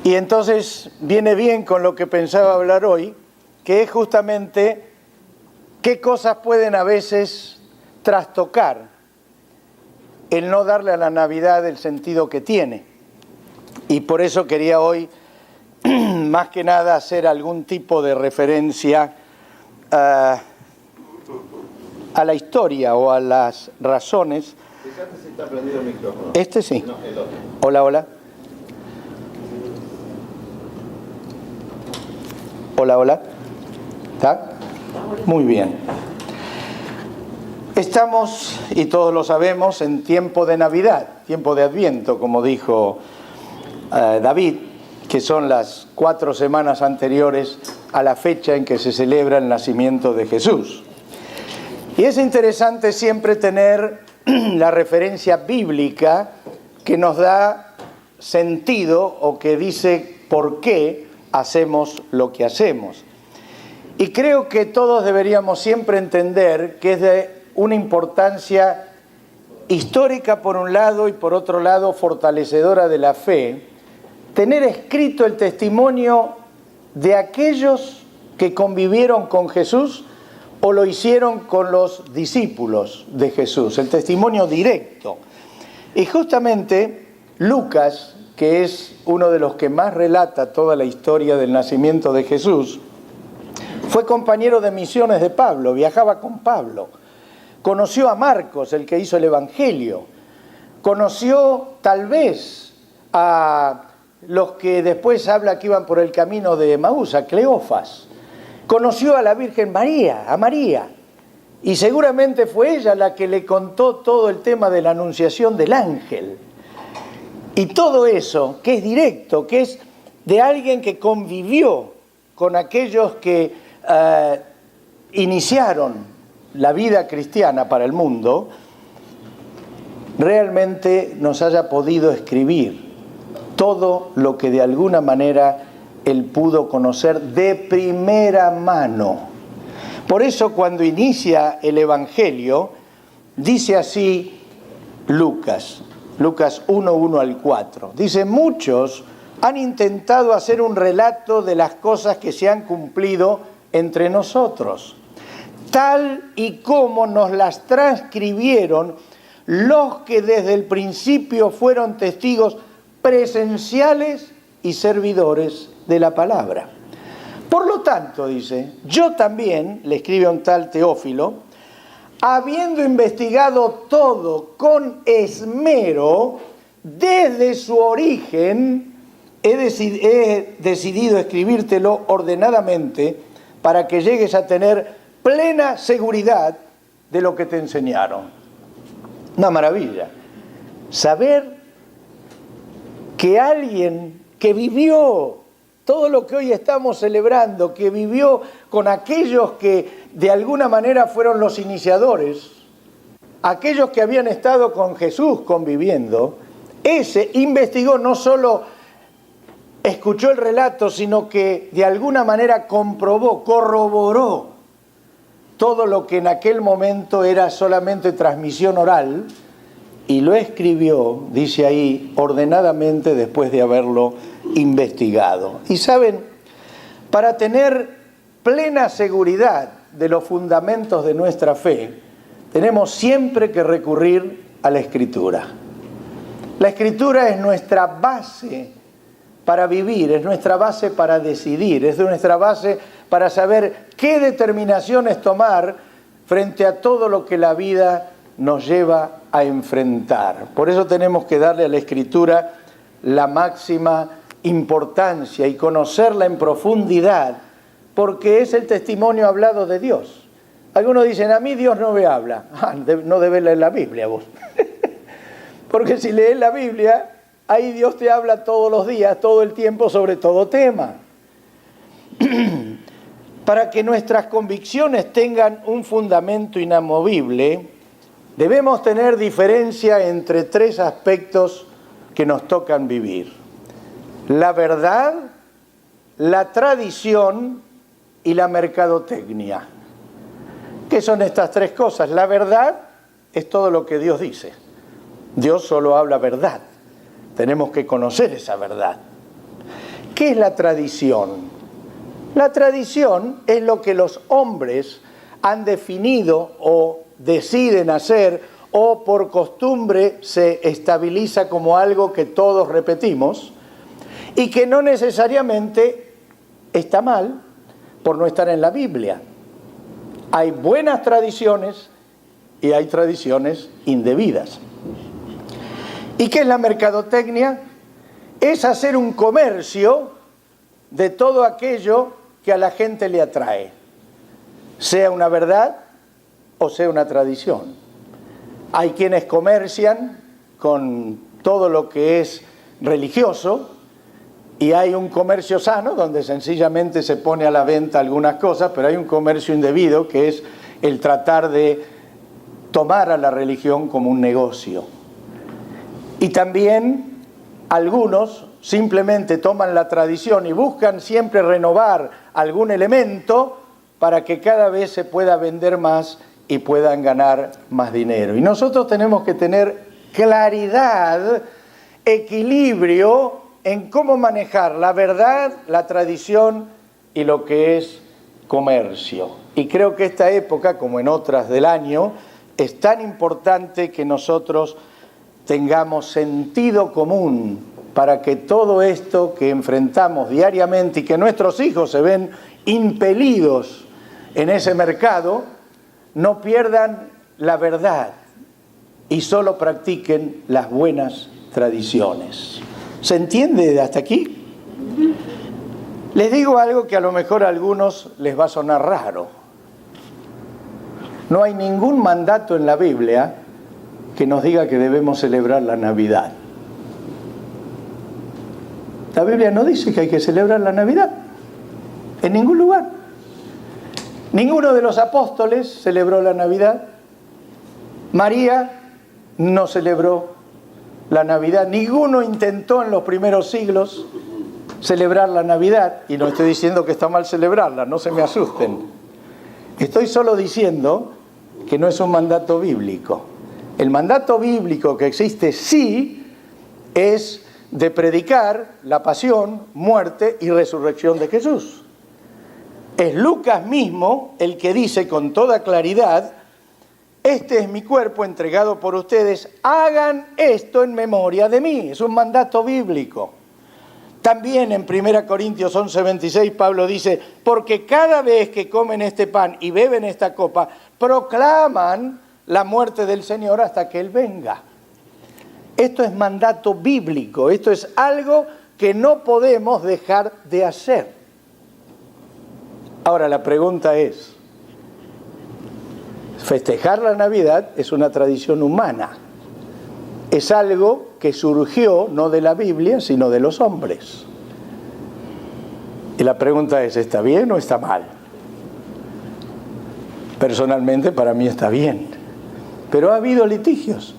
Y entonces viene bien con lo que pensaba hablar hoy, que es justamente qué cosas pueden a veces trastocar el no darle a la Navidad el sentido que tiene. Y por eso quería hoy, más que nada, hacer algún tipo de referencia a la historia o a las razones. Fíjate si está prendido el micrófono. Este sí. No, el otro. Hola, hola. Hola, hola. ¿Está? Muy bien. Estamos, y todos lo sabemos, en tiempo de Navidad, tiempo de Adviento, como dijo David, que son las 4 semanas anteriores a la fecha en que se celebra el nacimiento de Jesús. Y es interesante siempre tener la referencia bíblica que nos da sentido o que dice por qué hacemos lo que hacemos. Y creo que todos deberíamos siempre entender que es de una importancia histórica por un lado y por otro lado fortalecedora de la fe, tener escrito el testimonio de aquellos que convivieron con Jesús o lo hicieron con los discípulos de Jesús, el testimonio directo. Y justamente Lucas, que es uno de los que más relata toda la historia del nacimiento de Jesús, fue compañero de misiones de Pablo, viajaba con Pablo. Conoció a Marcos, el que hizo el Evangelio. Conoció tal vez a los que después habla que iban por el camino de Emaús, a Cleofas. Conoció a la Virgen María, a María. Y seguramente fue ella la que le contó todo el tema de la anunciación del ángel. Y todo eso, que es directo, que es de alguien que convivió con aquellos que iniciaron la vida cristiana para el mundo, realmente nos haya podido escribir todo lo que de alguna manera él pudo conocer de primera mano. Por eso cuando inicia el Evangelio, dice así Lucas 1:1 al 4. Dice, muchos han intentado hacer un relato de las cosas que se han cumplido entre nosotros, tal y como nos las transcribieron los que desde el principio fueron testigos presenciales y servidores de la palabra. Por lo tanto, dice, yo también, le escribe un tal Teófilo, habiendo investigado todo con esmero, desde su origen, he decidido escribírtelo ordenadamente para que llegues a tener plena seguridad de lo que te enseñaron. Una maravilla. Saber que alguien que vivió todo lo que hoy estamos celebrando, que vivió con aquellos que de alguna manera fueron los iniciadores, aquellos que habían estado con Jesús conviviendo, ese investigó, no solo escuchó el relato, sino que de alguna manera comprobó, corroboró todo lo que en aquel momento era solamente transmisión oral y lo escribió, dice ahí, ordenadamente después de haberlo investigado. Y saben, para tener plena seguridad de los fundamentos de nuestra fe, tenemos siempre que recurrir a la Escritura. La Escritura es nuestra base para vivir, es nuestra base para decidir, es nuestra base para saber qué determinaciones tomar frente a todo lo que la vida nos lleva a enfrentar. Por eso tenemos que darle a la Escritura la máxima importancia y conocerla en profundidad, porque es el testimonio hablado de Dios. Algunos dicen, a mí Dios no me habla. No debes leer la Biblia vos. Porque si lees la Biblia, ahí Dios te habla todos los días, todo el tiempo, sobre todo tema. Para que nuestras convicciones tengan un fundamento inamovible, debemos tener diferencia entre 3 aspectos que nos tocan vivir: la verdad, la tradición y la mercadotecnia. ¿Qué son estas 3 cosas? La verdad es todo lo que Dios dice. Dios solo habla verdad. Tenemos que conocer esa verdad. ¿Qué es la tradición? La tradición es lo que los hombres han definido o deciden hacer o por costumbre se estabiliza como algo que todos repetimos y que no necesariamente está mal por no estar en la Biblia. Hay buenas tradiciones y hay tradiciones indebidas. ¿Y qué es la mercadotecnia? Es hacer un comercio de todo aquello que a la gente le atrae, sea una verdad o sea una tradición. Hay quienes comercian con todo lo que es religioso y hay un comercio sano donde sencillamente se pone a la venta algunas cosas, pero hay un comercio indebido que es el tratar de tomar a la religión como un negocio. Y también algunos simplemente toman la tradición y buscan siempre renovar algún elemento para que cada vez se pueda vender más y puedan ganar más dinero. Y nosotros tenemos que tener claridad, equilibrio en cómo manejar la verdad, la tradición y lo que es comercio. Y creo que esta época, como en otras del año, es tan importante que nosotros tengamos sentido común para que todo esto que enfrentamos diariamente y que nuestros hijos se ven impelidos en ese mercado, no pierdan la verdad y solo practiquen las buenas tradiciones. ¿Se entiende hasta aquí? Les digo algo que a lo mejor a algunos les va a sonar raro. No hay ningún mandato en la Biblia que nos diga que debemos celebrar la Navidad. La Biblia no dice que hay que celebrar la Navidad, en ningún lugar. Ninguno de los apóstoles celebró la Navidad. María no celebró la Navidad. Ninguno intentó en los primeros siglos celebrar la Navidad. Y no estoy diciendo que está mal celebrarla, no se me asusten. Estoy solo diciendo que no es un mandato bíblico. El mandato bíblico que existe sí es de predicar la pasión, muerte y resurrección de Jesús. Es Lucas mismo el que dice con toda claridad: este es mi cuerpo entregado por ustedes, hagan esto en memoria de mí. Es un mandato bíblico. También en 1 Corintios 11:26 Pablo dice: porque cada vez que comen este pan y beben esta copa, proclaman la muerte del Señor hasta que Él venga. Esto es mandato bíblico, esto es algo que no podemos dejar de hacer. Ahora la pregunta es, festejar la Navidad es una tradición humana, es algo que surgió no de la Biblia, sino de los hombres. Y la pregunta es, ¿está bien o está mal? Personalmente para mí está bien, pero ha habido litigios.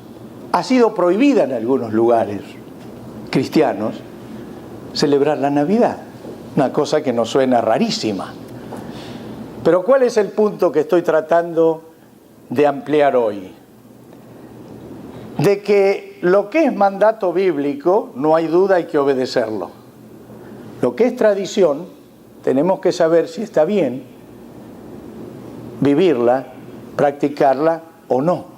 Ha sido prohibida en algunos lugares cristianos celebrar la Navidad, una cosa que nos suena rarísima. Pero ¿cuál es el punto que estoy tratando de ampliar hoy? De que lo que es mandato bíblico, no hay duda, hay que obedecerlo. Lo que es tradición, tenemos que saber si está bien vivirla, practicarla o no.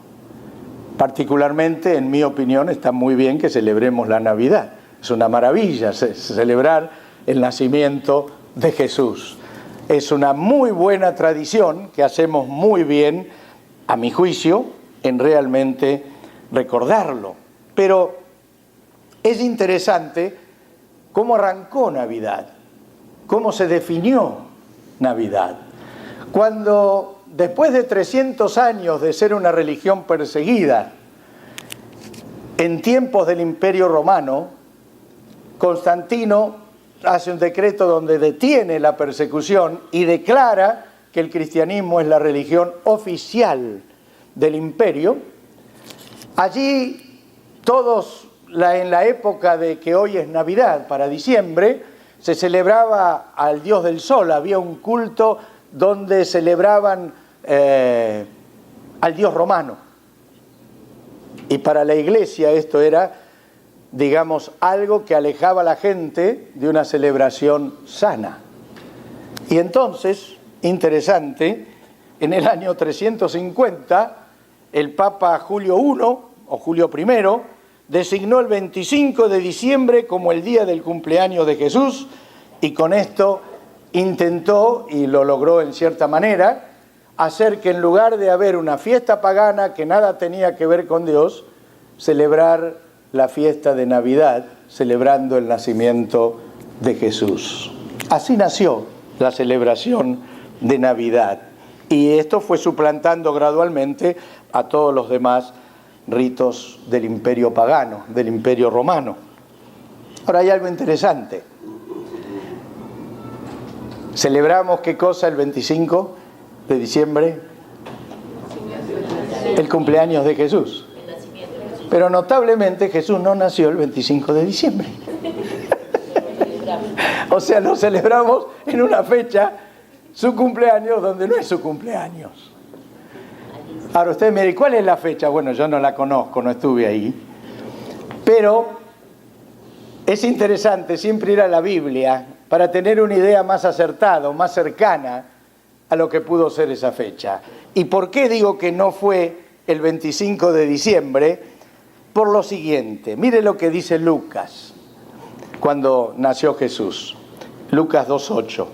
Particularmente, en mi opinión, está muy bien que celebremos la Navidad. Es una maravilla celebrar el nacimiento de Jesús. Es una muy buena tradición que hacemos muy bien, a mi juicio, en realmente recordarlo. Pero es interesante cómo arrancó Navidad, cómo se definió Navidad. Cuando después de 300 años de ser una religión perseguida, en tiempos del Imperio Romano, Constantino hace un decreto donde detiene la persecución y declara que el cristianismo es la religión oficial del imperio. Allí todos, en la época de que hoy es Navidad, para diciembre, se celebraba al dios del sol, había un culto donde celebraban al dios romano. Y para la iglesia esto era digamos, algo que alejaba a la gente de una celebración sana. Y entonces, interesante, en el año 350, el Papa Julio I, o Julio I, designó el 25 de diciembre como el día del cumpleaños de Jesús, y con esto intentó, y lo logró en cierta manera, hacer que en lugar de haber una fiesta pagana que nada tenía que ver con Dios, celebrar la fiesta de Navidad, celebrando el nacimiento de Jesús. Así nació la celebración de Navidad, y esto fue suplantando gradualmente a todos los demás ritos del imperio pagano, del imperio romano. Ahora hay algo interesante. ¿Celebramos qué cosa el 25 de diciembre? El cumpleaños de Jesús. Pero notablemente Jesús no nació el 25 de diciembre. O sea, lo celebramos en una fecha, su cumpleaños, donde no es su cumpleaños. Ahora ustedes me dirán, ¿cuál es la fecha? Bueno, yo no la conozco, no estuve ahí. Pero es interesante siempre ir a la Biblia para tener una idea más acertada, más cercana a lo que pudo ser esa fecha. ¿Y por qué digo que no fue el 25 de diciembre? Por lo siguiente, mire lo que dice Lucas cuando nació Jesús. Lucas 2:8.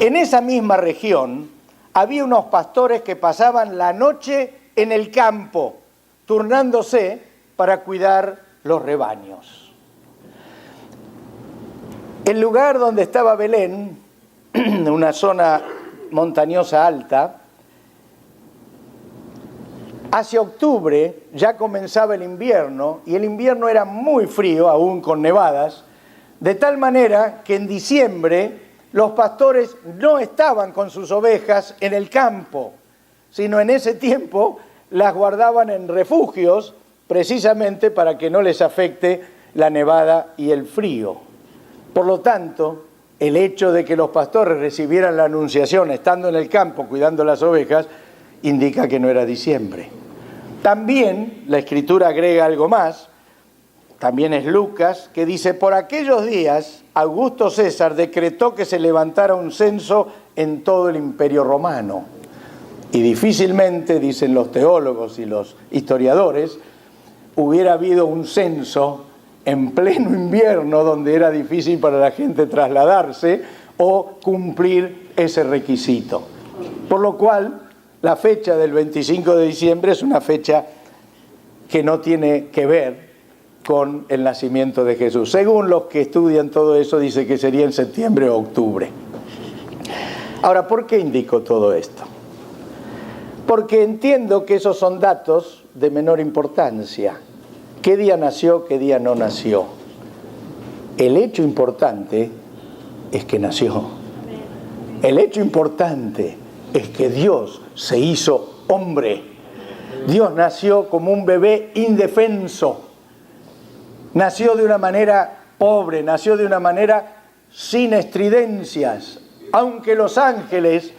En esa misma región había unos pastores que pasaban la noche en el campo, turnándose para cuidar los rebaños. El lugar donde estaba Belén, una zona montañosa alta, hacia octubre ya comenzaba el invierno, y el invierno era muy frío, aún con nevadas, de tal manera que en diciembre los pastores no estaban con sus ovejas en el campo, sino en ese tiempo las guardaban en refugios, precisamente para que no les afecte la nevada y el frío. Por lo tanto, el hecho de que los pastores recibieran la anunciación estando en el campo cuidando las ovejas indica que no era diciembre. También la Escritura agrega algo más, también es Lucas, que dice: por aquellos días Augusto César decretó que se levantara un censo en todo el Imperio Romano. Y difícilmente, dicen los teólogos y los historiadores, hubiera habido un censo en pleno invierno donde era difícil para la gente trasladarse o cumplir ese requisito. Por lo cual, la fecha del 25 de diciembre es una fecha que no tiene que ver con el nacimiento de Jesús. Según los que estudian todo eso, dice que sería en septiembre o octubre. Ahora, ¿por qué indico todo esto? Porque entiendo que esos son datos de menor importancia. ¿Qué día nació, qué día no nació? El hecho importante es que nació. El hecho importante es que Dios se hizo hombre. Dios nació como un bebé indefenso. Nació de una manera pobre, nació de una manera sin estridencias. Aunque los ángeles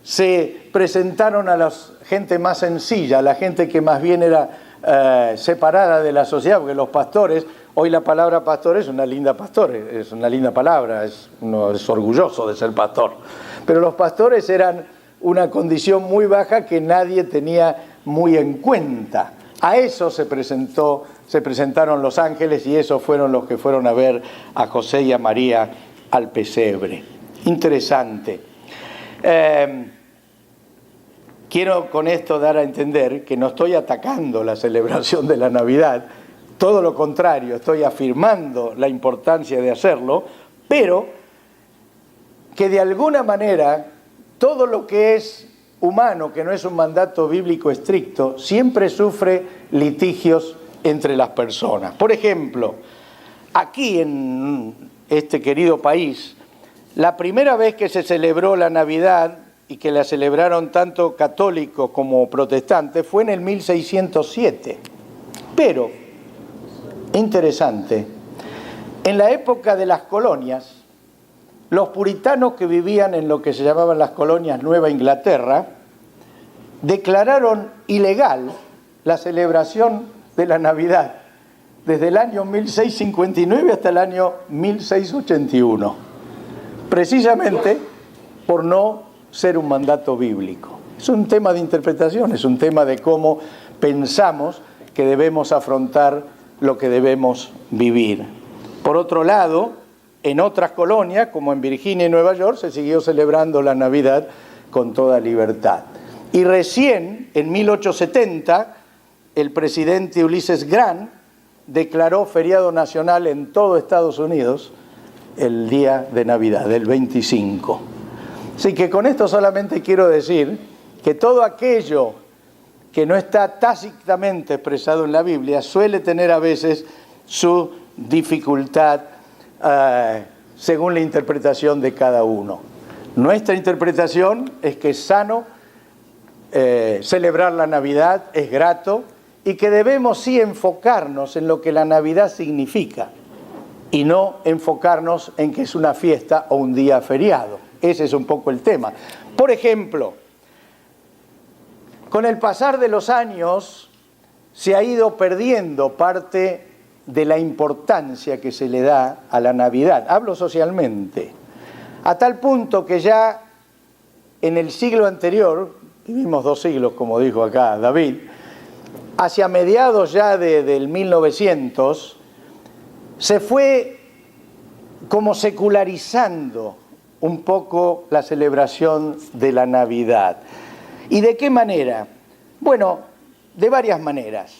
se presentaron a la gente más sencilla, a la gente que más bien era separada de la sociedad, porque los pastores, hoy la palabra pastor es una linda palabra, uno es orgulloso de ser pastor, pero los pastores eran una condición muy baja que nadie tenía muy en cuenta. A eso se presentaron los ángeles, y esos fueron los que fueron a ver a José y a María al pesebre. Interesante. Quiero con esto dar a entender que no estoy atacando la celebración de la Navidad, todo lo contrario, estoy afirmando la importancia de hacerlo, pero que de alguna manera todo lo que es humano, que no es un mandato bíblico estricto, siempre sufre litigios entre las personas. Por ejemplo, aquí en este querido país, la primera vez que se celebró la Navidad y que la celebraron tanto católicos como protestantes fue en el 1607. Pero, interesante, en la época de las colonias, los puritanos que vivían en lo que se llamaban las colonias Nueva Inglaterra declararon ilegal la celebración de la Navidad. desde el año 1659 hasta el año 1681, precisamente por no ser un mandato bíblico. Es un tema de interpretación, es un tema de cómo pensamos que debemos afrontar lo que debemos vivir. Por otro lado, en otras colonias, como en Virginia y Nueva York, se siguió celebrando la Navidad con toda libertad. Y recién, en 1870, el presidente Ulysses Grant declaró feriado nacional en todo Estados Unidos el día de Navidad, el 25. Así que con esto solamente quiero decir que todo aquello que no está tácitamente expresado en la Biblia suele tener a veces su dificultad según la interpretación de cada uno. Nuestra interpretación es que es sano celebrar la Navidad, es grato, y que debemos sí enfocarnos en lo que la Navidad significa y no enfocarnos en que es una fiesta o un día feriado. Ese es un poco el tema. Por ejemplo, con el pasar de los años se ha ido perdiendo parte de la importancia que se le da a la Navidad. Hablo socialmente. A tal punto que ya en el siglo anterior, vivimos 2 siglos, como dijo acá David, hacia mediados ya del 1900, se fue como secularizando un poco la celebración de la Navidad. ¿Y de qué manera? Bueno, de varias maneras.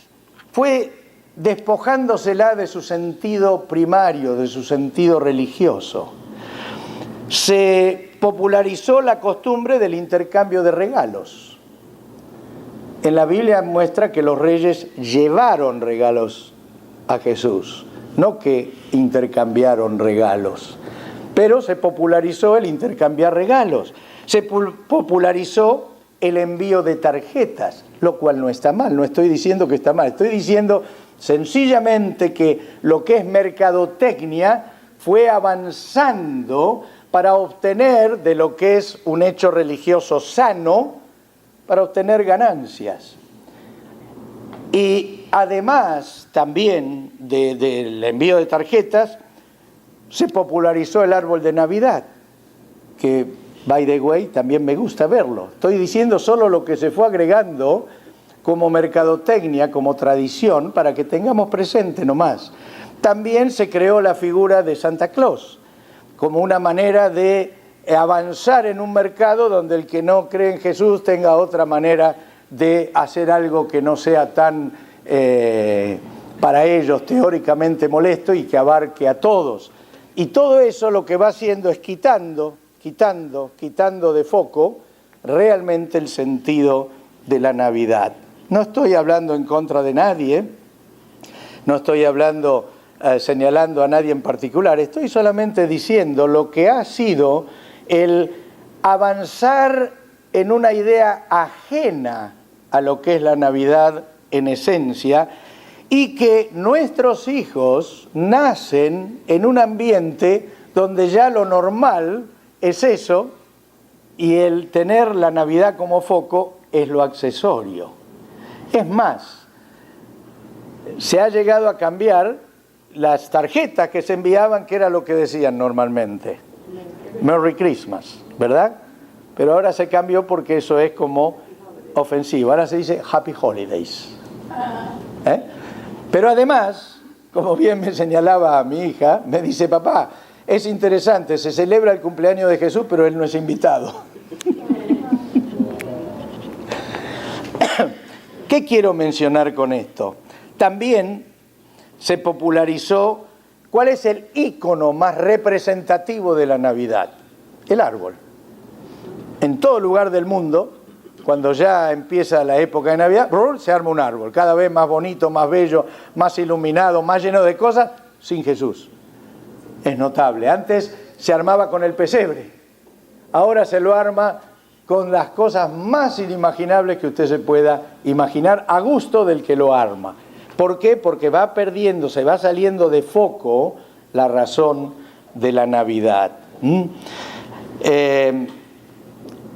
Fue despojándosela de su sentido primario, de su sentido religioso. Se popularizó la costumbre del intercambio de regalos. En la Biblia muestra que los reyes llevaron regalos a Jesús, no que intercambiaron regalos. Pero se popularizó el intercambiar regalos. Se popularizó el envío de tarjetas, lo cual no está mal. No estoy diciendo que está mal. Estoy diciendo sencillamente que lo que es mercadotecnia fue avanzando para obtener de lo que es un hecho religioso sano, para obtener ganancias. Y además también del envío de tarjetas, se popularizó el árbol de Navidad, que, by the way, también me gusta verlo. Estoy diciendo solo lo que se fue agregando como mercadotecnia, como tradición, para que tengamos presente nomás. También se creó la figura de Santa Claus, como una manera de avanzar en un mercado donde el que no cree en Jesús tenga otra manera de hacer algo que no sea tan, para ellos, teóricamente molesto y que abarque a todos. Y todo eso lo que va haciendo es quitando de foco realmente el sentido de la Navidad. No estoy hablando en contra de nadie, no estoy hablando señalando a nadie en particular, estoy solamente diciendo lo que ha sido el avanzar en una idea ajena a lo que es la Navidad en esencia, y que nuestros hijos nacen en un ambiente donde ya lo normal es eso, y el tener la Navidad como foco es lo accesorio. Es más, se ha llegado a cambiar las tarjetas que se enviaban, que era lo que decían normalmente. Merry Christmas, ¿verdad? Pero ahora se cambió porque eso es como ofensivo. Ahora se dice Happy Holidays. Pero además, como bien me señalaba mi hija, me dice, papá, es interesante, se celebra el cumpleaños de Jesús, pero él no es invitado. ¿Qué quiero mencionar con esto? También se popularizó ¿cuál es el ícono más representativo de la Navidad? El árbol. En todo lugar del mundo, cuando ya empieza la época de Navidad, se arma un árbol, cada vez más bonito, más bello, más iluminado, más lleno de cosas, sin Jesús. Es notable. Antes se armaba con el pesebre, ahora se lo arma con las cosas más inimaginables que usted se pueda imaginar, a gusto del que lo arma. ¿Por qué? Porque va perdiendo, se va saliendo de foco la razón de la Navidad.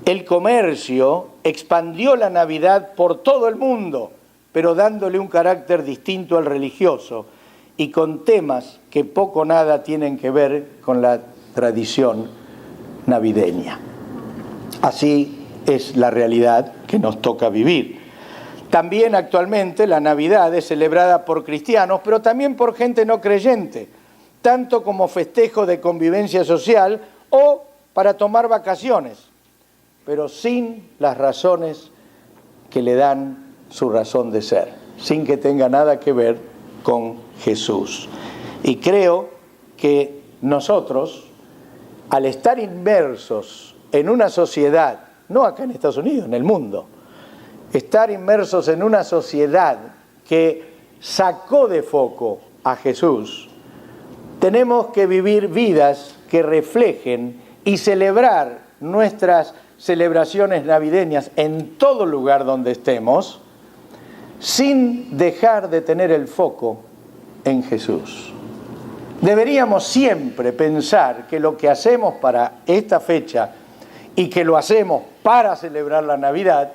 El comercio expandió la Navidad por todo el mundo, pero dándole un carácter distinto al religioso. y con temas que poco o nada tienen que ver con la tradición navideña. Así es la realidad que nos toca vivir. También actualmente la Navidad es celebrada por cristianos, pero también por gente no creyente, tanto como festejo de convivencia social o para tomar vacaciones, pero sin las razones que le dan su razón de ser, sin que tenga nada que ver con Jesús. Y creo que nosotros, al estar inmersos en una sociedad, no acá en Estados Unidos, en el mundo, estar inmersos en una sociedad que sacó de foco a Jesús, tenemos que vivir vidas que reflejen y celebrar nuestras celebraciones navideñas en todo lugar donde estemos, sin dejar de tener el foco en Jesús. Deberíamos siempre pensar que lo que hacemos para esta fecha y que lo hacemos para celebrar la Navidad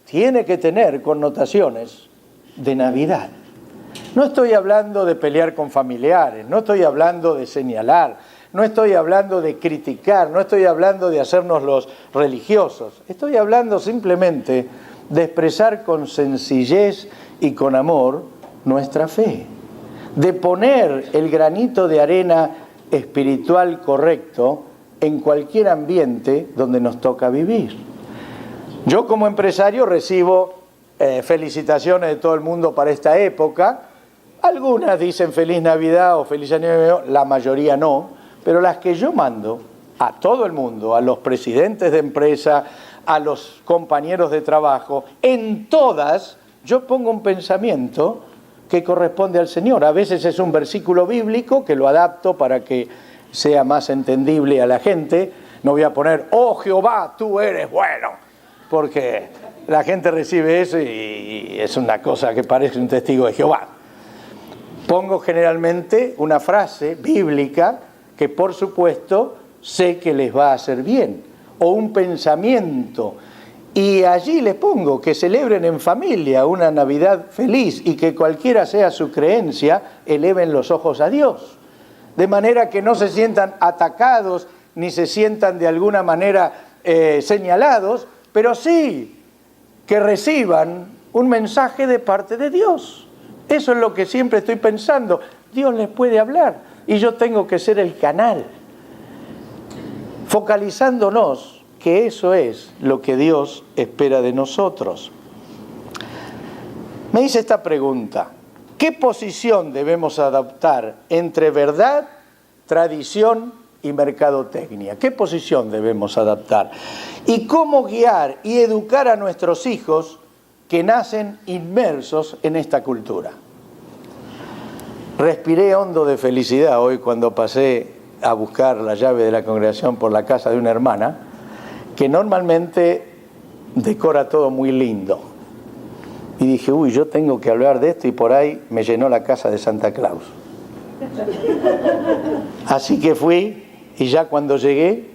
tiene que tener connotaciones de Navidad. No estoy hablando de pelear con familiares, no estoy hablando de señalar, no estoy hablando de criticar, no estoy hablando de hacernos los religiosos. Estoy hablando simplemente de expresar con sencillez y con amor nuestra fe, de poner el granito de arena espiritual correcto en cualquier ambiente donde nos toca vivir. Yo como empresario recibo felicitaciones de todo el mundo para esta época. Algunas dicen Feliz Navidad o Feliz Año Nuevo, la mayoría no, pero las que yo mando a todo el mundo, a los presidentes de empresa, a los compañeros de trabajo, en todas yo pongo un pensamiento que corresponde al Señor. A veces es un versículo bíblico que lo adapto para que sea más entendible a la gente. No voy a poner, oh Jehová, tú eres bueno, porque la gente recibe eso y es una cosa que parece un testigo de Jehová. Pongo generalmente una frase bíblica que por supuesto sé que les va a hacer bien, o un pensamiento, y allí les pongo que celebren en familia una Navidad feliz y que cualquiera sea su creencia, eleven los ojos a Dios, de manera que no se sientan atacados ni se sientan de alguna manera señalados, pero sí que reciban un mensaje de parte de Dios. Eso es lo que siempre estoy pensando. Dios les puede hablar y yo tengo que ser el canal, focalizándonos que eso es lo que Dios espera de nosotros. Me hice esta pregunta: ¿qué posición debemos adoptar entre verdad, tradición y mercadotecnia? ¿Qué posición debemos adaptar? ¿Y cómo guiar y educar a nuestros hijos que nacen inmersos en esta cultura? Respiré hondo de felicidad hoy cuando pasé a buscar la llave de la congregación por la casa de una hermana que normalmente decora todo muy lindo. Y dije, uy, yo tengo que hablar de esto, y por ahí me llenó la casa de Santa Claus. Así que fui, y ya cuando llegué,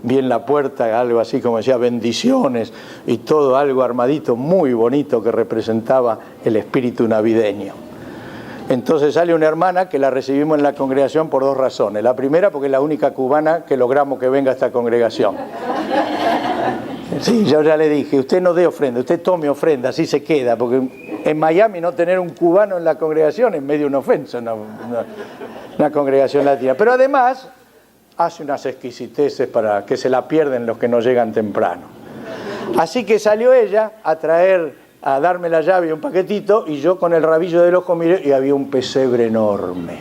vi en la puerta algo así como decía bendiciones y todo algo armadito muy bonito que representaba el espíritu navideño. Entonces sale una hermana que la recibimos en la congregación por dos razones. La primera, porque es la única cubana que logramos que venga a esta congregación. Sí, yo ya le dije, usted no dé ofrenda, usted tome ofrenda, así se queda, porque en Miami no tener un cubano en la congregación es medio una ofensa, una congregación latina. Pero además hace unas exquisiteces para que se la pierden los que no llegan temprano. Así que salió ella a darme la llave y un paquetito, y yo con el rabillo del ojo miré y había un pesebre enorme.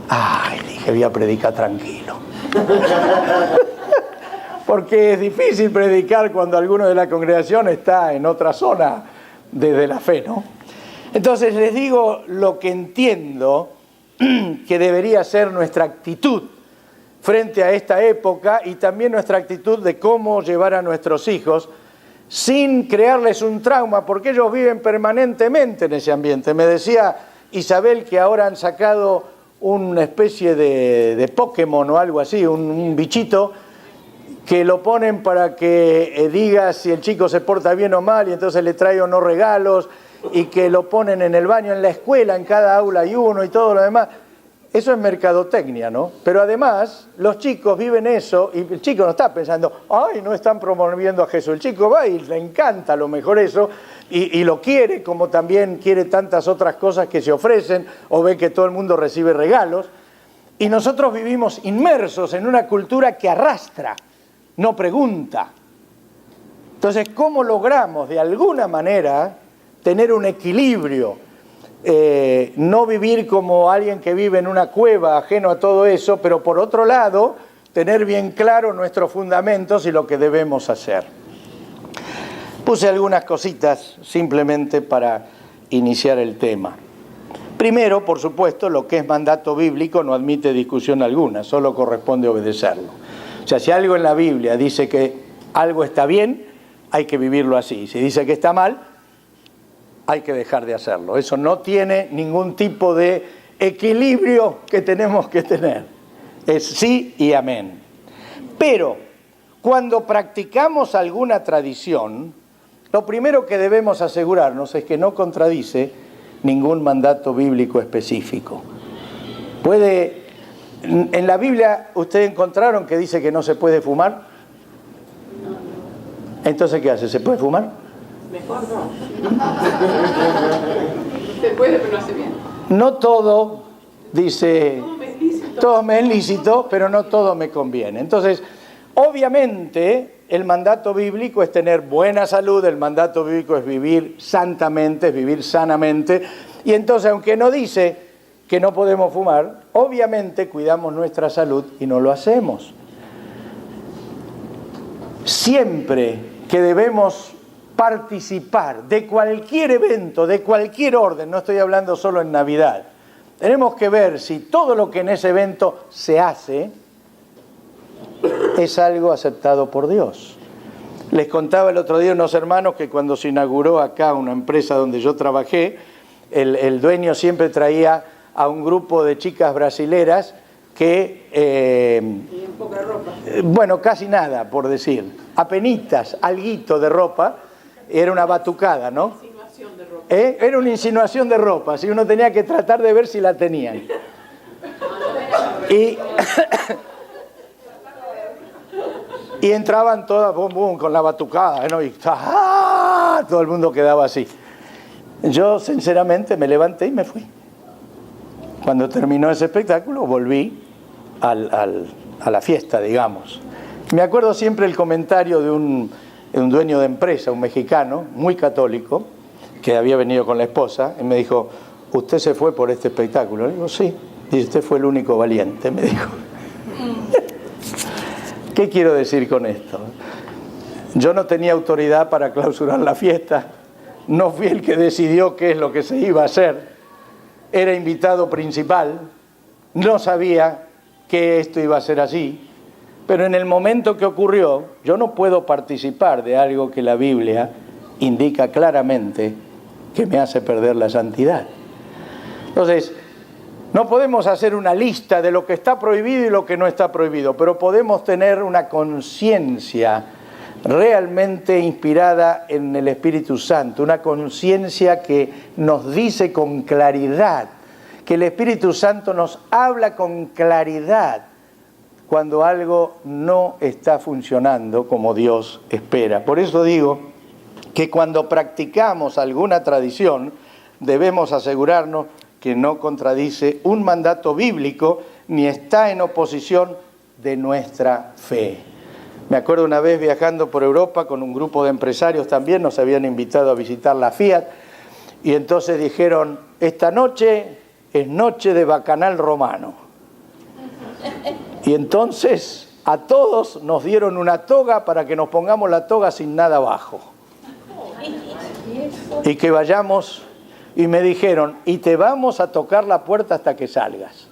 Ay, dije, voy a predicar tranquilo. Porque es difícil predicar cuando alguno de la congregación está en otra zona desde la fe, ¿no? Entonces les digo lo que entiendo que debería ser nuestra actitud frente a esta época, y también nuestra actitud de cómo llevar a nuestros hijos sin crearles un trauma, porque ellos viven permanentemente en ese ambiente. Me decía Isabel que ahora han sacado una especie de Pokémon o algo así, un bichito, que lo ponen para que diga si el chico se porta bien o mal, y entonces le trae o no regalos, y que lo ponen en el baño, en la escuela, en cada aula hay uno y todo lo demás. Eso es mercadotecnia, ¿no? Pero además, los chicos viven eso y el chico no está pensando, ay, no están promoviendo a Jesús. El chico va y le encanta a lo mejor eso y lo quiere, como también quiere tantas otras cosas que se ofrecen o ve que todo el mundo recibe regalos. Y nosotros vivimos inmersos en una cultura que arrastra, no pregunta. Entonces, ¿cómo logramos de alguna manera tener un equilibrio? No vivir como alguien que vive en una cueva ajeno a todo eso, pero por otro lado, tener bien claro nuestros fundamentos y lo que debemos hacer. Puse algunas cositas simplemente para iniciar el tema. Primero, por supuesto, lo que es mandato bíblico no admite discusión alguna, solo corresponde obedecerlo. O sea, si algo en la Biblia dice que algo está bien, hay que vivirlo así. Si dice que está mal, hay que dejar de hacerlo. Eso no tiene ningún tipo de equilibrio que tenemos que tener. Es sí y amén. Pero cuando practicamos alguna tradición, lo primero que debemos asegurarnos es que no contradice ningún mandato bíblico específico. En la Biblia, ¿ustedes encontraron que dice que no se puede fumar? Entonces, ¿qué hace? ¿Se puede fumar? Mejor no. Se puede, pero no hace bien. No todo, dice, todo me es lícito, pero no todo me conviene. Entonces, obviamente, el mandato bíblico es tener buena salud, el mandato bíblico es vivir santamente, es vivir sanamente. Y entonces, aunque no dice que no podemos fumar, obviamente cuidamos nuestra salud y no lo hacemos. Siempre que debemos participar de cualquier evento, de cualquier orden, no estoy hablando solo en Navidad, tenemos que ver si todo lo que en ese evento se hace es algo aceptado por Dios. Les contaba el otro día unos hermanos que cuando se inauguró acá una empresa donde yo trabajé, el dueño siempre traía a un grupo de chicas brasileras que... Y poca ropa. Bueno, casi nada, por decir. Apenitas, alguito de ropa. Era una batucada, ¿no? Insinuación de ropa. Era una insinuación de ropa, así uno tenía que tratar de ver si la tenían. Y entraban todas, bum, bum, con la batucada, ¿no? Y ¡ah! Todo el mundo quedaba así. Yo, sinceramente, me levanté y me fui. Cuando terminó ese espectáculo, volví a la fiesta, digamos. Me acuerdo siempre el comentario de un dueño de empresa, un mexicano, muy católico, que había venido con la esposa, y me dijo, ¿usted se fue por este espectáculo? Le digo, sí. Dice, usted fue el único valiente, me dijo. ¿Qué quiero decir con esto? Yo no tenía autoridad para clausurar la fiesta, no fui el que decidió qué es lo que se iba a hacer, era invitado principal, no sabía que esto iba a ser así, pero en el momento que ocurrió, yo no puedo participar de algo que la Biblia indica claramente que me hace perder la santidad. Entonces, no podemos hacer una lista de lo que está prohibido y lo que no está prohibido, pero podemos tener una conciencia realmente inspirada en el Espíritu Santo, una conciencia que nos dice con claridad, que el Espíritu Santo nos habla con claridad cuando algo no está funcionando como Dios espera. Por eso digo que cuando practicamos alguna tradición, debemos asegurarnos que no contradice un mandato bíblico ni está en oposición de nuestra fe. Me acuerdo una vez viajando por Europa con un grupo de empresarios también, nos habían invitado a visitar la Fiat, y entonces dijeron, esta noche es noche de bacanal romano. Y entonces a todos nos dieron una toga para que nos pongamos la toga sin nada abajo. Y que vayamos, y me dijeron, y te vamos a tocar la puerta hasta que salgas.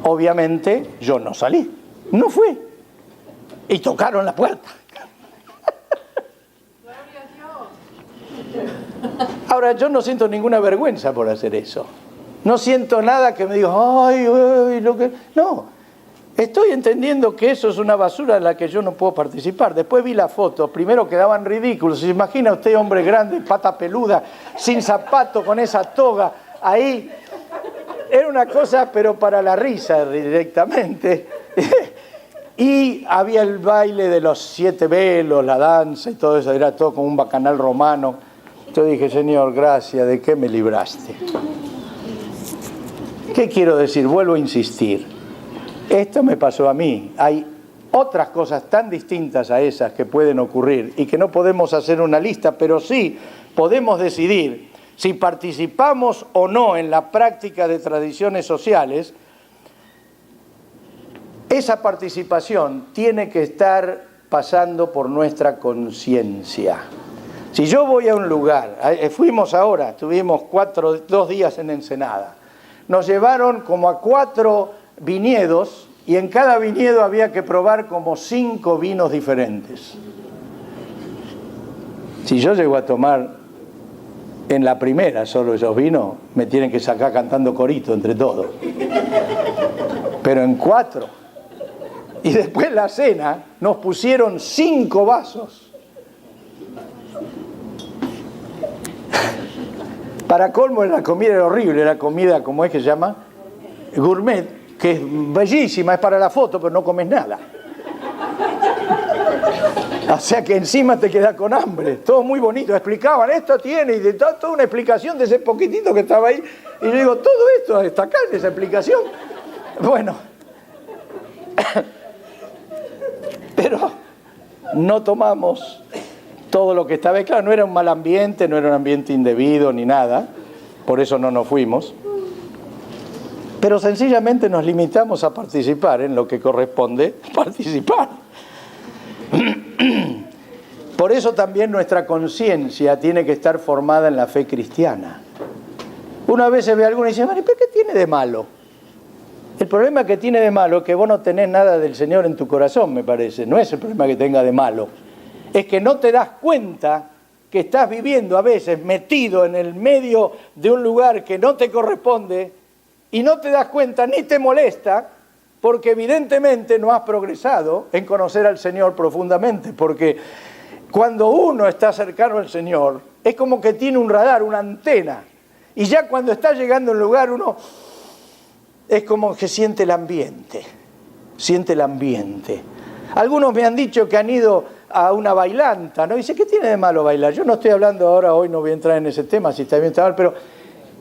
Obviamente yo no salí, no fui. Y tocaron la puerta. Ahora, yo no siento ninguna vergüenza por hacer eso. No siento nada que me diga, ay, lo que... No, Estoy entendiendo que eso es una basura en la que yo no puedo participar. Después vi las fotos, primero quedaban ridículos. ¿Se imagina usted, hombre grande, pata peluda, sin zapato, con esa toga ahí? Era una cosa, pero para la risa directamente. Y había el baile de los 7 velos, la danza y todo eso, era todo como un bacanal romano. Yo dije, Señor, gracias, ¿de qué me libraste? ¿Qué quiero decir? Vuelvo a insistir. Esto me pasó a mí. Hay otras cosas tan distintas a esas que pueden ocurrir y que no podemos hacer una lista, pero sí podemos decidir si participamos o no en la práctica de tradiciones sociales. Esa participación tiene que estar pasando por nuestra conciencia. Si yo voy a un lugar, fuimos ahora, tuvimos 2 días en Ensenada, nos llevaron como a 4 viñedos y en cada viñedo había que probar como 5 vinos diferentes. Si yo llego a tomar en la primera solo esos vinos, me tienen que sacar cantando corito entre todos. Pero en 4. Y después la cena nos pusieron 5 vasos. Para colmo la comida era horrible, la comida, ¿cómo es que se llama? Gourmet, que es bellísima, es para la foto, pero no comes nada. O sea que encima te quedas con hambre. Todo muy bonito, explicaban, esto tiene, y de toda una explicación de ese poquitito que estaba ahí. Y yo digo, todo esto está acá en esa explicación. Bueno, pero no tomamos todo lo que estaba claro. No era un mal ambiente, no era un ambiente indebido ni nada, por eso no nos fuimos. Pero sencillamente nos limitamos a participar en lo que corresponde participar. Por eso también nuestra conciencia tiene que estar formada en la fe cristiana. Una vez se ve a alguno y dice, ¿pero qué tiene de malo? El problema que tiene de malo es que vos no tenés nada del Señor en tu corazón, me parece. No es el problema que tenga de malo. Es que no te das cuenta que estás viviendo a veces metido en el medio de un lugar que no te corresponde y no te das cuenta ni te molesta porque evidentemente no has progresado en conocer al Señor profundamente. Porque cuando uno está cercano al Señor es como que tiene un radar, una antena. Y ya cuando está llegando a un lugar uno es como que siente el ambiente. Siente el ambiente. Algunos me han dicho que han ido a una bailanta, ¿no? Dice, ¿qué tiene de malo bailar? Yo no estoy hablando ahora, hoy no voy a entrar en ese tema, si está bien, está mal, pero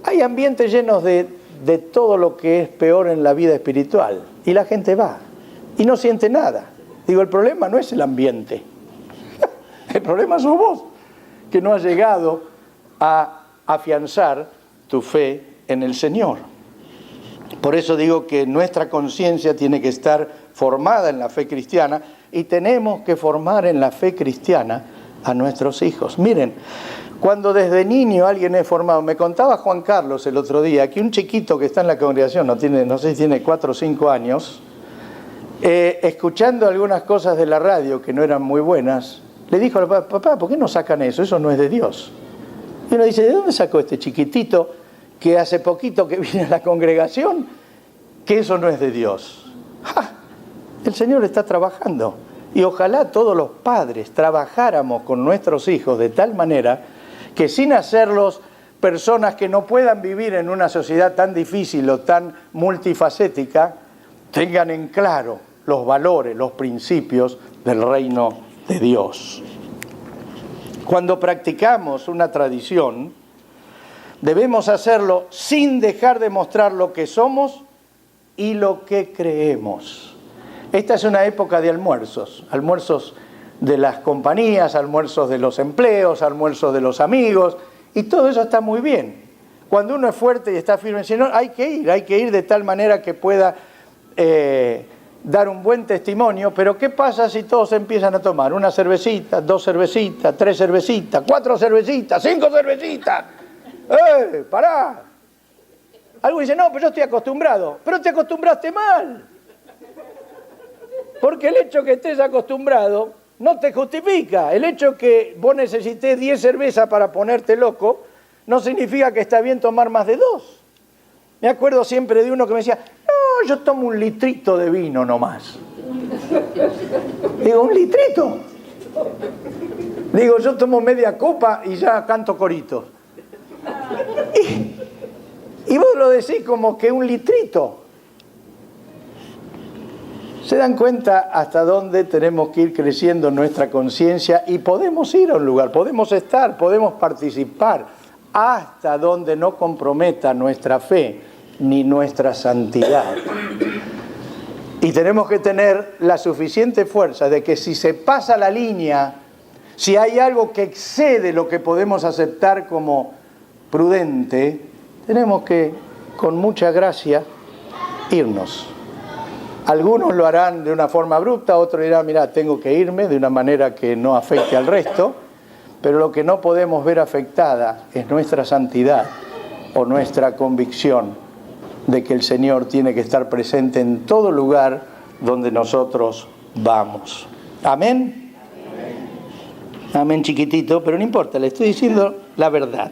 hay ambientes llenos de todo lo que es peor en la vida espiritual. Y la gente va y no siente nada. Digo, el problema no es el ambiente. El problema sos vos, que no has llegado a afianzar tu fe en el Señor. Por eso digo que nuestra conciencia tiene que estar formada en la fe cristiana y tenemos que formar en la fe cristiana a nuestros hijos. Miren, cuando desde niño alguien es formado, me contaba Juan Carlos el otro día que un chiquito que está en la congregación, no sé si tiene 4 o 5 años, escuchando algunas cosas de la radio que no eran muy buenas, le dijo al papá, ¿por qué no sacan eso? Eso no es de Dios. Y uno dice, ¿de dónde sacó este chiquitito que hace poquito que viene a la congregación, que eso no es de Dios? ¡Ja! El Señor está trabajando. Y ojalá todos los padres trabajáramos con nuestros hijos de tal manera que sin hacerlos personas que no puedan vivir en una sociedad tan difícil o tan multifacética, tengan en claro los valores, los principios del reino de Dios. Cuando practicamos una tradición, debemos hacerlo sin dejar de mostrar lo que somos y lo que creemos. Esta es una época de almuerzos de las compañías, almuerzos de los empleos, almuerzos de los amigos, y todo eso está muy bien. Cuando uno es fuerte y está firme en el Señor, hay que ir de tal manera que pueda dar un buen testimonio, pero ¿qué pasa si todos empiezan a tomar una cervecita, 2 cervecitas, 3 cervecitas, 4 cervecitas, 5 cervecitas? ¡Pará! Alguien dice, no, pero yo estoy acostumbrado. Pero te acostumbraste mal. Porque el hecho que estés acostumbrado no te justifica. El hecho que vos necesites 10 cervezas para ponerte loco no significa que está bien tomar más de 2. Me acuerdo siempre de uno que me decía, no, yo tomo un litrito de vino nomás. Digo, ¿un litrito? Digo, yo tomo media copa y ya canto coritos. Y vos lo decís como que un litrito. ¿Se dan cuenta hasta dónde tenemos que ir creciendo nuestra conciencia? Y podemos ir a un lugar, podemos estar, podemos participar, hasta donde no comprometa nuestra fe ni nuestra santidad. Y tenemos que tener la suficiente fuerza de que si se pasa la línea, si hay algo que excede lo que podemos aceptar como prudente, tenemos que, con mucha gracia, irnos. Algunos lo harán de una forma abrupta, otros dirán, mira, tengo que irme de una manera que no afecte al resto, pero lo que no podemos ver afectada es nuestra santidad o nuestra convicción de que el Señor tiene que estar presente en todo lugar donde nosotros vamos. ¿Amén? Amén chiquitito, pero no importa, le estoy diciendo la verdad.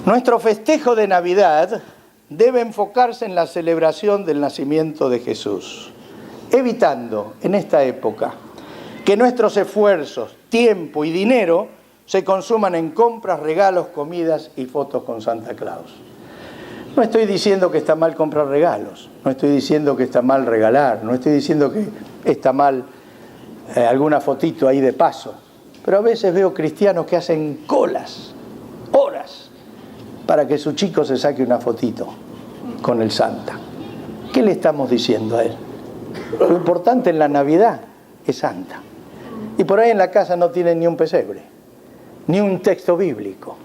Nuestro festejo de Navidad debe enfocarse en la celebración del nacimiento de Jesús, evitando en esta época que nuestros esfuerzos, tiempo y dinero se consuman en compras, regalos, comidas y fotos con Santa Claus. No estoy diciendo que está mal comprar regalos, no estoy diciendo que está mal regalar, no estoy diciendo que está mal alguna fotito ahí de paso, pero a veces veo cristianos que hacen colas, horas, para que su chico se saque una fotito con el Santa. ¿Qué le estamos diciendo a él? Lo importante en la Navidad es Santa. Y por ahí en la casa no tienen ni un pesebre, ni un texto bíblico.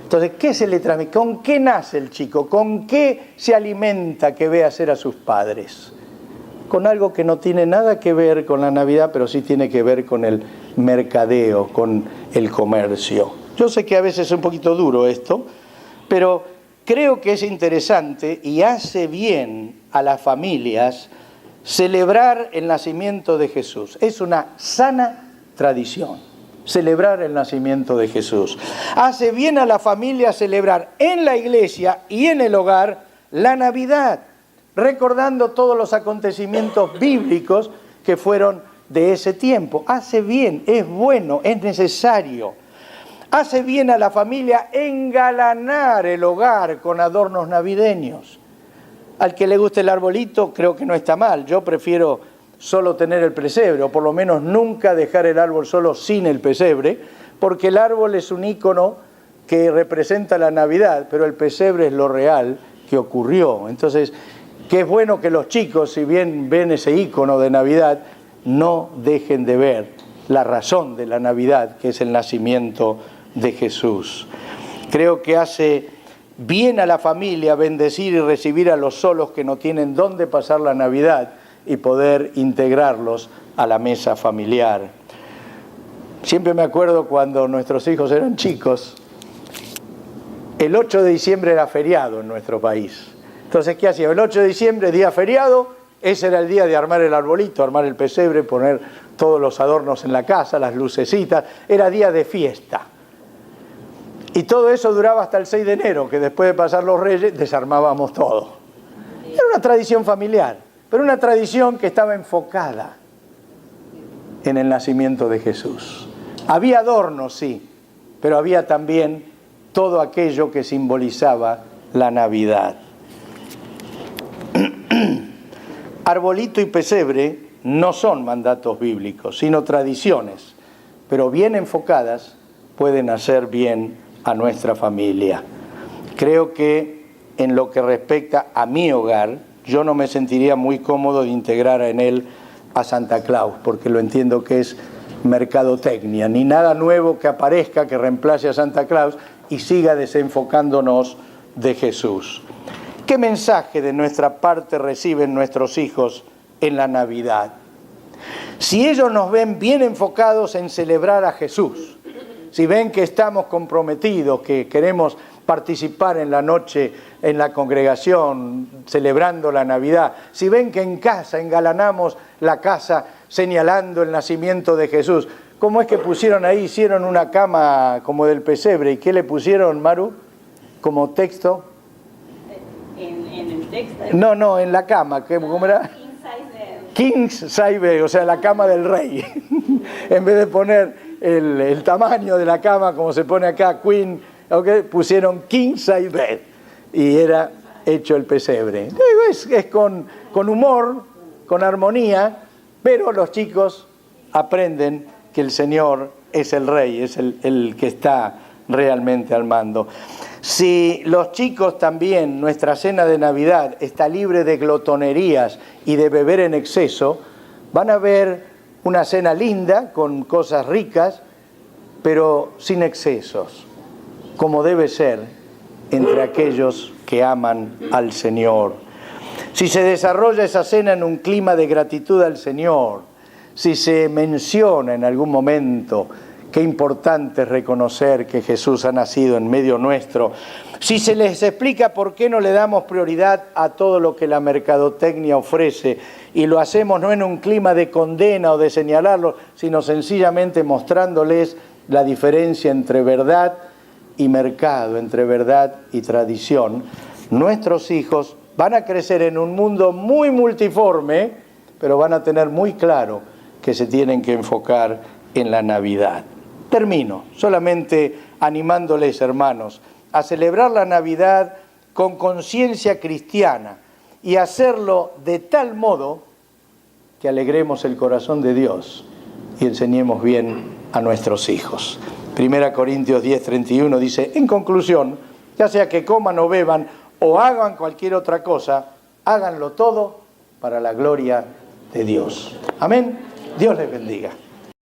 Entonces, ¿qué se le transmite? ¿Con qué nace el chico? ¿Con qué se alimenta que ve hacer a sus padres? Con algo que no tiene nada que ver con la Navidad, pero sí tiene que ver con el mercadeo, con el comercio. Yo sé que a veces es un poquito duro esto, pero creo que es interesante y hace bien a las familias celebrar el nacimiento de Jesús. Es una sana tradición, celebrar el nacimiento de Jesús. Hace bien a la familia celebrar en la iglesia y en el hogar la Navidad, recordando todos los acontecimientos bíblicos que fueron de ese tiempo. Hace bien, es bueno, es necesario. Hace bien a la familia engalanar el hogar con adornos navideños. Al que le guste el arbolito, creo que no está mal. Yo prefiero solo tener el pesebre, o por lo menos nunca dejar el árbol solo sin el pesebre, porque el árbol es un ícono que representa la Navidad, pero el pesebre es lo real que ocurrió. Entonces, que es bueno que los chicos, si bien ven ese ícono de Navidad, no dejen de ver la razón de la Navidad, que es el nacimiento de Jesús. Creo que hace bien a la familia bendecir y recibir a los solos que no tienen dónde pasar la Navidad y poder integrarlos a la mesa familiar. Siempre me acuerdo cuando nuestros hijos eran chicos, el 8 de diciembre era feriado en nuestro país. Entonces, ¿qué hacía? El 8 de diciembre, día feriado, ese era el día de armar el arbolito, armar el pesebre, poner todos los adornos en la casa, las lucecitas, era día de fiesta. Y todo eso duraba hasta el 6 de enero, que después de pasar los Reyes desarmábamos todo. Era una tradición familiar, pero una tradición que estaba enfocada en el nacimiento de Jesús. Había adornos, sí, pero había también todo aquello que simbolizaba la Navidad. Arbolito y pesebre no son mandatos bíblicos, sino tradiciones, pero bien enfocadas pueden hacer bien a nuestra familia. Creo que en lo que respecta a mi hogar, yo no me sentiría muy cómodo de integrar en él a Santa Claus, porque lo entiendo que es mercadotecnia, ni nada nuevo que aparezca que reemplace a Santa Claus y siga desenfocándonos de Jesús. ¿Qué mensaje de nuestra parte reciben nuestros hijos en la Navidad? Si ellos nos ven bien enfocados en celebrar a Jesús, si ven que estamos comprometidos, que queremos participar en la noche, en la congregación, celebrando la Navidad, si ven que en casa engalanamos la casa señalando el nacimiento de Jesús, ¿cómo es que pusieron ahí, hicieron una cama como del pesebre? ¿Y qué le pusieron, Maru, como texto? En el No, en la cama, ¿cómo era? King's size bed, o sea, la cama del rey. En vez de poner el tamaño de la cama, como se pone acá, Queen, ¿okay? Pusieron King size bed y era hecho el pesebre. Es con humor, con armonía, pero los chicos aprenden que el Señor es el rey, es el que está realmente al mando. Si los chicos también, nuestra cena de Navidad está libre de glotonerías y de beber en exceso, van a ver una cena linda, con cosas ricas, pero sin excesos, como debe ser entre aquellos que aman al Señor. Si se desarrolla esa cena en un clima de gratitud al Señor, si se menciona en algún momento qué importante es reconocer que Jesús ha nacido en medio nuestro, si se les explica por qué no le damos prioridad a todo lo que la mercadotecnia ofrece y lo hacemos no en un clima de condena o de señalarlo, sino sencillamente mostrándoles la diferencia entre verdad y mercado, entre verdad y tradición, nuestros hijos van a crecer en un mundo muy multiforme, pero van a tener muy claro que se tienen que enfocar en la Navidad. Termino solamente animándoles, hermanos, a celebrar la Navidad con conciencia cristiana y hacerlo de tal modo que alegremos el corazón de Dios y enseñemos bien a nuestros hijos. 1 Corintios 10:31 dice, en conclusión, ya sea que coman o beban o hagan cualquier otra cosa, háganlo todo para la gloria de Dios. Amén. Dios les bendiga.